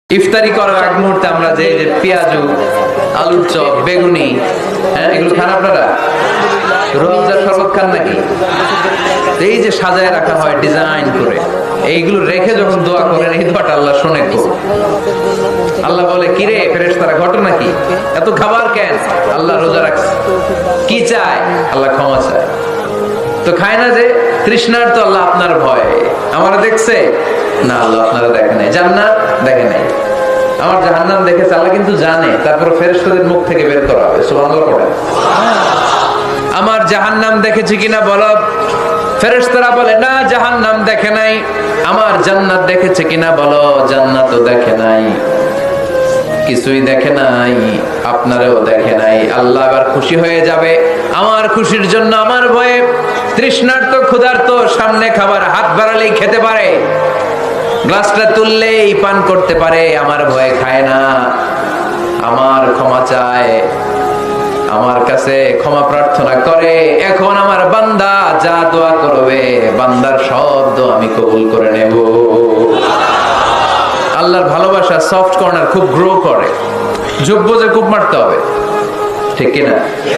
ইফতারি করার আগ মুহূর্তে আমরা যে পেঁয়াজু, আলুর চপ, বেগুনি, এগুলো খান আপনারা? রোজার শরবত খান নাকি? এই যে সাজায় রাখা হয় ডিজাইন করে, এইগুলো রেখে যখন দোয়া করেন, এই দোয়াটা আল্লাহ শোনে তো। আল্লাহ বলে, কিরে ফেরেশতারা, ঘটনা কি? এত খাবার কেন? আল্লাহ রোজা রাখছে। কি চায়? আল্লাহ ক্ষমা চায়। তো খায় না যে তৃষ্ণার, তো আল্লাহ আপনার ভয়। আমারা দেখছে না, আল্লাহ আপনারা দেখে নাই। জান্নাত দেখে নাই, আমার জাহান্নাম দেখেছে আল্লাহ কিন্তু জানে। তারপর ফেরেশতাদের মুখ থেকে বের করা হবে। সুবহানাল্লাহ পড়েন। আমার জাহান্নাম দেখেছি কিনা বলো। ফেরেশতারা বলে, না জাহান্নাম দেখে নাই। আমার জান্নাত দেখেছে কিনা বলো। জান্নাতও দেখে নাই, কিছুই দেখে নাই, আপনারেও দেখে নাই। আল্লাহ আবার খুশি হয়ে যাবে। আমার খুশির জন্য, আমার ভয়ে তৃষ্ণার্ত ক্ষুধার্ত সামনে খাবার হাত বাড়ালেই খেতে পারে, গ্লাসটা তুললেই পান করতে পারে, আমার ভয়ে খায় না। আমার ক্ষমা চায়, আমার কাছে ক্ষমা প্রার্থনা করে। এখন আমার বান্দা যা দোয়া করবে, বান্দার সব দোয়া আমি কবুল করে নেব। আল্লাহর ভালোবাসা সফট কর্নার খুব গ্রো করে, যোগ্য যে খুব মারতে হবে, ঠিক কিনা?